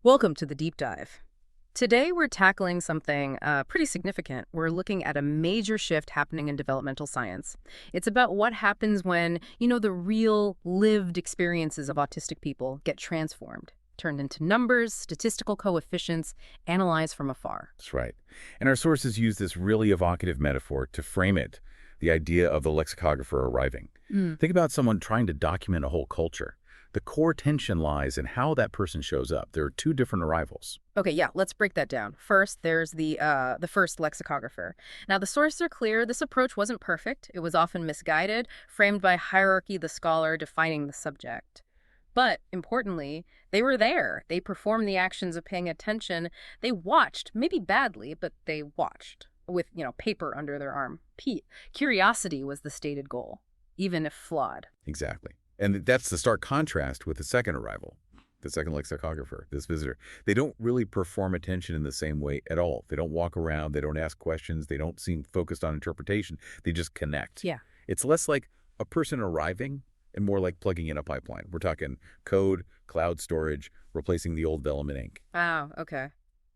Welcome to the deep dive. Today we're tackling something pretty significant. We're looking at a major shift happening in developmental science. It's about what happens when, the real lived experiences of autistic people get transformed, turned into numbers, statistical coefficients, analyzed from afar. That's right. And our sources use this really evocative metaphor to frame it, the idea of the lexicographer arriving. Think about someone trying to document a whole culture. The core tension lies in how that person shows up. There are two different arrivals. Okay, yeah, let's break that down. First, there's the first lexicographer. Now, the sources are clear. This approach wasn't perfect. It was often misguided, framed by hierarchy, the scholar defining the subject. But importantly, they were there. They performed the actions of paying attention. They watched, maybe badly, but they watched with, paper under their arm. Curiosity was the stated goal, even if flawed. Exactly. And that's the stark contrast with the second arrival, the second lexicographer, this visitor. They don't really perform attention in the same way at all. They don't walk around. They don't ask questions. They don't seem focused on interpretation. They just connect. Yeah. It's less like a person arriving and more like plugging in a pipeline. We're talking code, cloud storage, replacing the old vellum and ink. Oh, okay.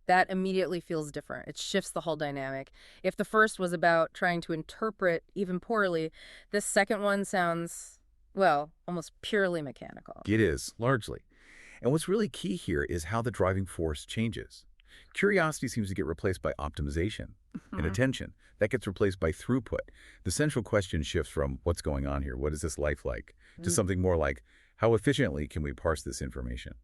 That immediately feels different. It shifts the whole dynamic. If the first was about trying to interpret, even poorly, this second one sounds, well, almost purely mechanical. It is, largely. And what's really key here is how the driving force changes. Curiosity seems to get replaced by optimization and attention. That gets replaced by throughput. The central question shifts from what's going on here, what is this life like, to something more like how efficiently can we parse this information?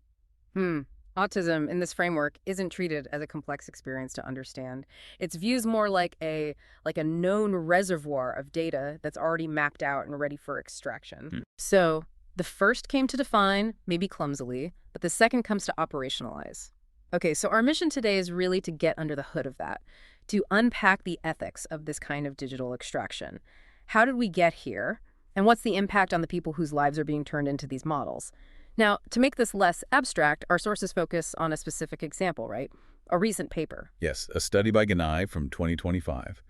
Autism in this framework isn't treated as a complex experience to understand. It's viewed more like a known reservoir of data that's already mapped out and ready for extraction. So the first came to define, maybe clumsily, but the second comes to operationalize. Okay, so our mission today is really to get under the hood of that, to unpack the ethics of this kind of digital extraction. How did we get here? And what's the impact on the people whose lives are being turned into these models? Now, to make this less abstract, our sources focus on a specific example, right? A recent paper. Yes, a study by Ganai from 2025.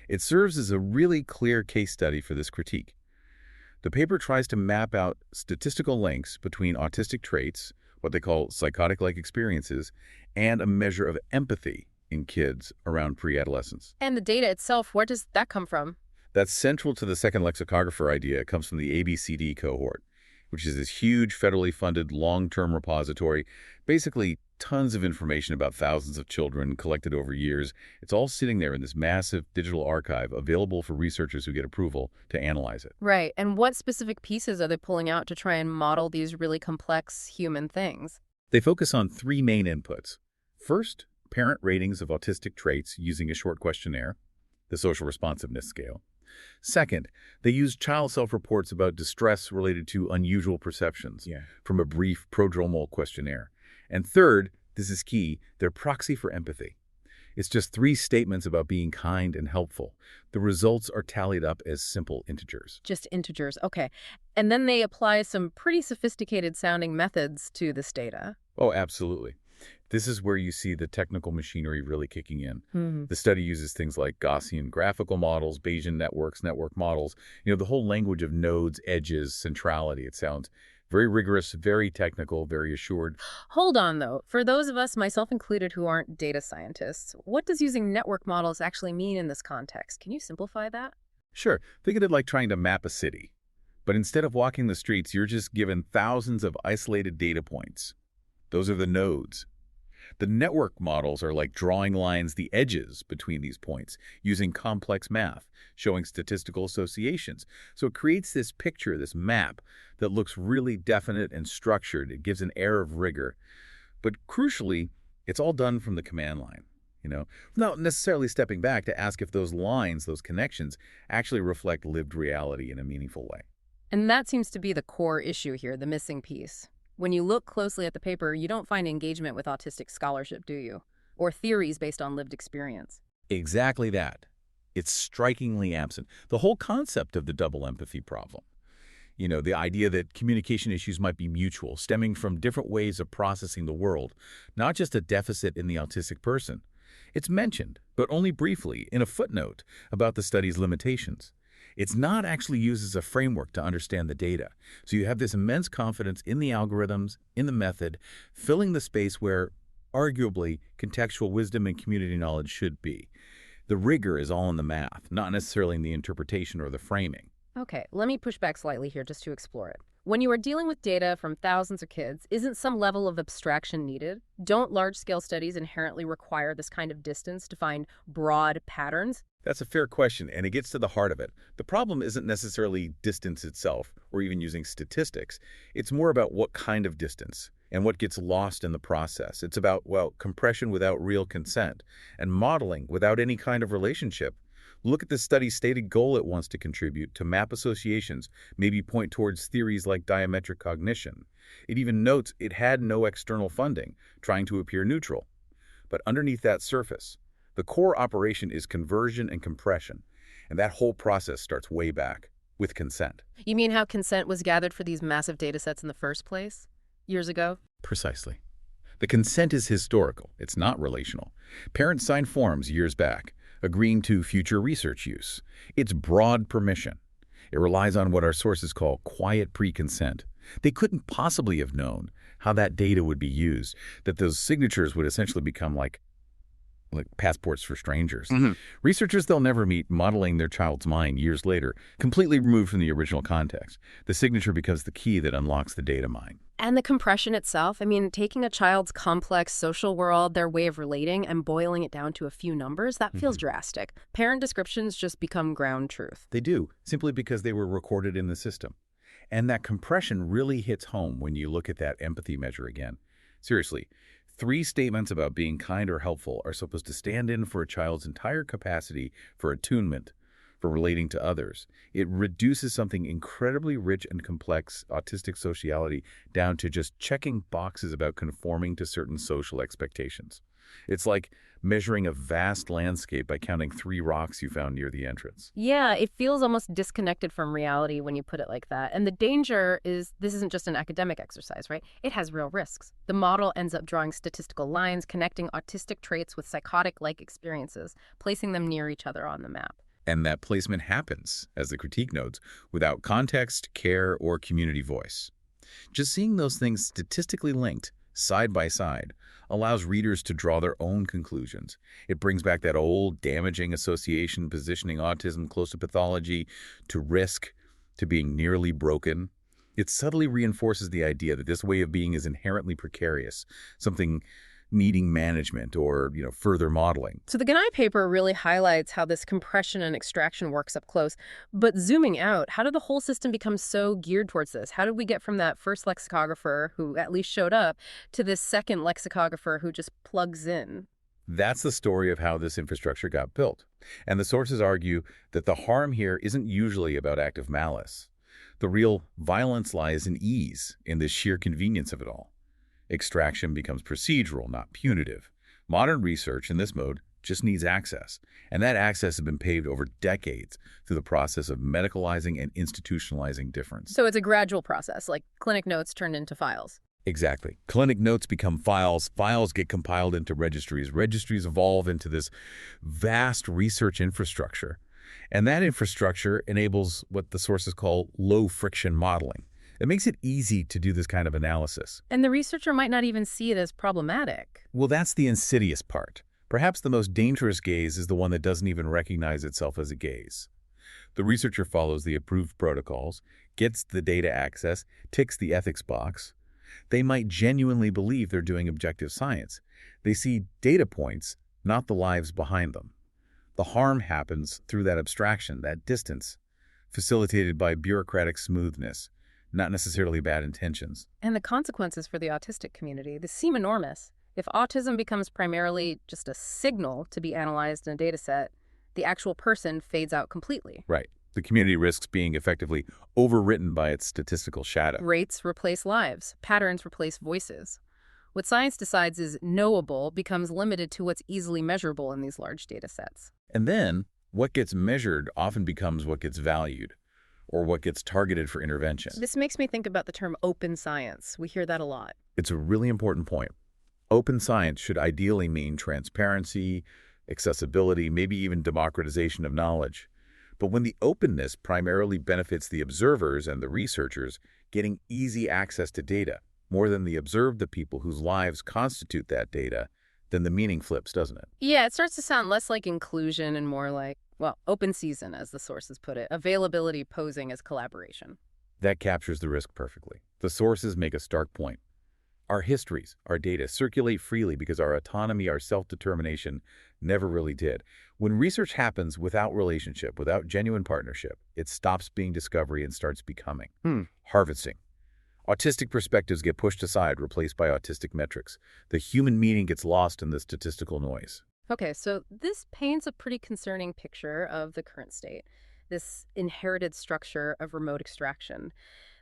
It serves as a really clear case study for this critique. The paper tries to map out statistical links between autistic traits, what they call psychotic-like experiences, and a measure of empathy in kids around pre-adolescence. And the data itself, where does that come from? That's central to the second lexicographer idea. It comes from the ABCD cohort, which is this huge federally funded long-term repository, basically tons of information about thousands of children collected over years. It's all sitting there in this massive digital archive available for researchers who get approval to analyze it. Right. And what specific pieces are they pulling out to try and model these really complex human things? They focus on three main inputs. First, parent ratings of autistic traits using a short questionnaire, the social responsiveness scale. Second, they use child self-reports about distress related to unusual perceptions from a brief prodromal questionnaire. And third, this is key, their proxy for empathy. It's just three statements about being kind and helpful. The results are tallied up as simple integers. Just integers, okay. And then they apply some pretty sophisticated sounding methods to this data. Oh, absolutely. This is where you see the technical machinery really kicking in. The study uses things like Gaussian graphical models, Bayesian networks, network models, the whole language of nodes, edges, centrality. It sounds very rigorous, very technical, very assured. Hold on, though. For those of us, myself included, who aren't data scientists, what does using network models actually mean in this context? Can you simplify that? Sure. Think of it like trying to map a city. But instead of walking the streets, you're just given thousands of isolated data points. Those are the nodes. The network models are like drawing lines, the edges between these points, using complex math, showing statistical associations. So it creates this picture, this map, that looks really definite and structured. It gives an air of rigor. But crucially, it's all done from the command line, without necessarily stepping back to ask if those lines, those connections, actually reflect lived reality in a meaningful way. And that seems to be the core issue here, the missing piece. When you look closely at the paper, you don't find engagement with autistic scholarship, do you? Or theories based on lived experience. Exactly that. It's strikingly absent. The whole concept of the double empathy problem. The idea that communication issues might be mutual, stemming from different ways of processing the world, not just a deficit in the autistic person. It's mentioned, but only briefly, in a footnote about the study's limitations. It's not actually used as a framework to understand the data. So you have this immense confidence in the algorithms, in the method, filling the space where arguably contextual wisdom and community knowledge should be. The rigor is all in the math, not necessarily in the interpretation or the framing. Okay, let me push back slightly here just to explore it. When you are dealing with data from thousands of kids, isn't some level of abstraction needed? Don't large-scale studies inherently require this kind of distance to find broad patterns? That's a fair question, and it gets to the heart of it. The problem isn't necessarily distance itself, or even using statistics. It's more about what kind of distance and what gets lost in the process. It's about, well, compression without real consent and modeling without any kind of relationship. Look at the study's stated goal it wants to contribute to map associations, maybe point towards theories like diametric cognition. It even notes it had no external funding, trying to appear neutral. But underneath that surface, the core operation is conversion and compression, and that whole process starts way back, with consent. You mean how consent was gathered for these massive data sets in the first place? Years ago? Precisely. The consent is historical. It's not relational. Parents signed forms years back, agreeing to future research use. It's broad permission. It relies on what our sources call quiet pre-consent. They couldn't possibly have known how that data would be used, that those signatures would essentially become like passports for strangers. Researchers they'll never meet modeling their child's mind years later, completely removed from the original context. The signature becomes the key that unlocks the data mine. And the compression itself, I mean, taking a child's complex social world, their way of relating, and boiling it down to a few numbers, that feels drastic. Parent descriptions just become ground truth. They do, simply because they were recorded in the system. And that compression really hits home when you look at that empathy measure again. Seriously, 3 statements about being kind or helpful are supposed to stand in for a child's entire capacity for attunement, for relating to others. It reduces something incredibly rich and complex, autistic sociality, down to just checking boxes about conforming to certain social expectations. It's like measuring a vast landscape by counting 3 rocks you found near the entrance. Yeah, it feels almost disconnected from reality when you put it like that. And the danger is this isn't just an academic exercise, right? It has real risks. The model ends up drawing statistical lines, connecting autistic traits with psychotic-like experiences, placing them near each other on the map. And that placement happens, as the critique notes, without context, care, or community voice. Just seeing those things statistically linked, side by side, allows readers to draw their own conclusions. It brings back that old damaging association positioning autism close to pathology, to risk, to being nearly broken. It subtly reinforces the idea that this way of being is inherently precarious, something needing management or, further modeling. So the Ganai paper really highlights how this compression and extraction works up close. But zooming out, how did the whole system become so geared towards this? How did we get from that first lexicographer who at least showed up to this second lexicographer who just plugs in? That's the story of how this infrastructure got built. And the sources argue that the harm here isn't usually about active malice. The real violence lies in ease, in the sheer convenience of it all. Extraction becomes procedural, not punitive. Modern research in this mode just needs access, and that access has been paved over decades through the process of medicalizing and institutionalizing difference. So it's a gradual process, like clinic notes turned into files. Exactly. Clinic notes become files, files get compiled into registries, registries evolve into this vast research infrastructure, and that infrastructure enables what the sources call low-friction modeling. It makes it easy to do this kind of analysis. And the researcher might not even see it as problematic. Well, that's the insidious part. Perhaps the most dangerous gaze is the one that doesn't even recognize itself as a gaze. The researcher follows the approved protocols, gets the data access, ticks the ethics box. They might genuinely believe they're doing objective science. They see data points, not the lives behind them. The harm happens through that abstraction, that distance, facilitated by bureaucratic smoothness, not necessarily bad intentions. And the consequences for the autistic community, they seem enormous. If autism becomes primarily just a signal to be analyzed in a data set, the actual person fades out completely. Right. The community risks being effectively overwritten by its statistical shadow. Rates replace lives. Patterns replace voices. What science decides is knowable becomes limited to what's easily measurable in these large data sets. And then, what gets measured often becomes what gets valued, or what gets targeted for intervention. This makes me think about the term open science. We hear that a lot. It's a really important point. Open science should ideally mean transparency, accessibility, maybe even democratization of knowledge. But when the openness primarily benefits the observers and the researchers getting easy access to data, more than observe the people whose lives constitute that data, then the meaning flips, doesn't it? Yeah, it starts to sound less like inclusion and more like, well, open season, as the sources put it, availability posing as collaboration. That captures the risk perfectly. The sources make a stark point. Our histories, our data circulate freely because our autonomy, our self-determination never really did. When research happens without relationship, without genuine partnership, it stops being discovery and starts becoming harvesting. Autistic perspectives get pushed aside, replaced by autistic metrics. The human meaning gets lost in the statistical noise. Okay, so this paints a pretty concerning picture of the current state, this inherited structure of remote extraction.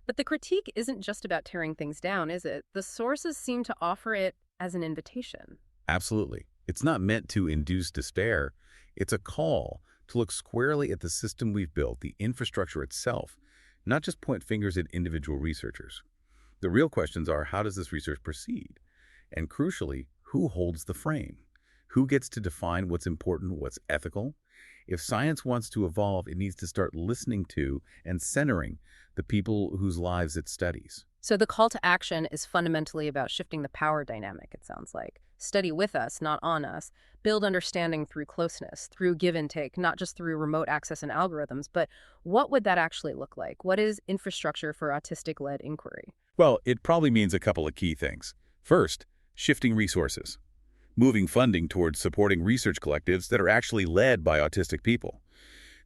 But the critique isn't just about tearing things down, is it? The sources seem to offer it as an invitation. Absolutely. It's not meant to induce despair. It's a call to look squarely at the system we've built, the infrastructure itself, not just point fingers at individual researchers. The real questions are, how does this research proceed? And crucially, who holds the frame? Who gets to define what's important, what's ethical? If science wants to evolve, it needs to start listening to and centering the people whose lives it studies. So the call to action is fundamentally about shifting the power dynamic, it sounds like. Study with us, not on us. Build understanding through closeness, through give and take, not just through remote access and algorithms. But what would that actually look like? What is infrastructure for autistic-led inquiry? Well, it probably means a couple of key things. First, shifting resources, moving funding towards supporting research collectives that are actually led by autistic people.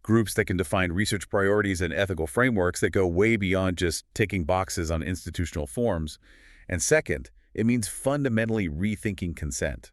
Groups that can define research priorities and ethical frameworks that go way beyond just ticking boxes on institutional forms. And second, it means fundamentally rethinking consent,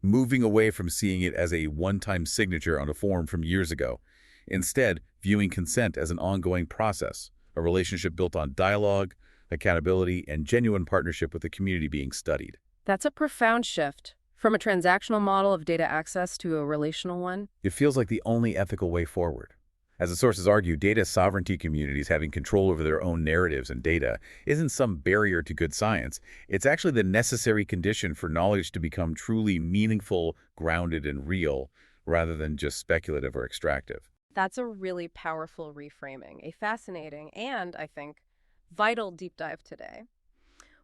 moving away from seeing it as a one-time signature on a form from years ago. Instead, viewing consent as an ongoing process, a relationship built on dialogue, accountability, and genuine partnership with the community being studied. That's a profound shift from a transactional model of data access to a relational one. It feels like the only ethical way forward. As the sources argue, data sovereignty communities having control over their own narratives and data isn't some barrier to good science. It's actually the necessary condition for knowledge to become truly meaningful, grounded, and real, rather than just speculative or extractive. That's a really powerful reframing, a fascinating and, I think, vital deep dive today.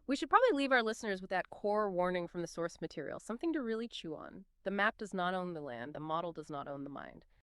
We should probably leave our listeners with that core warning from the source material, something to really chew on. The map does not own the land, the model does not own the mind.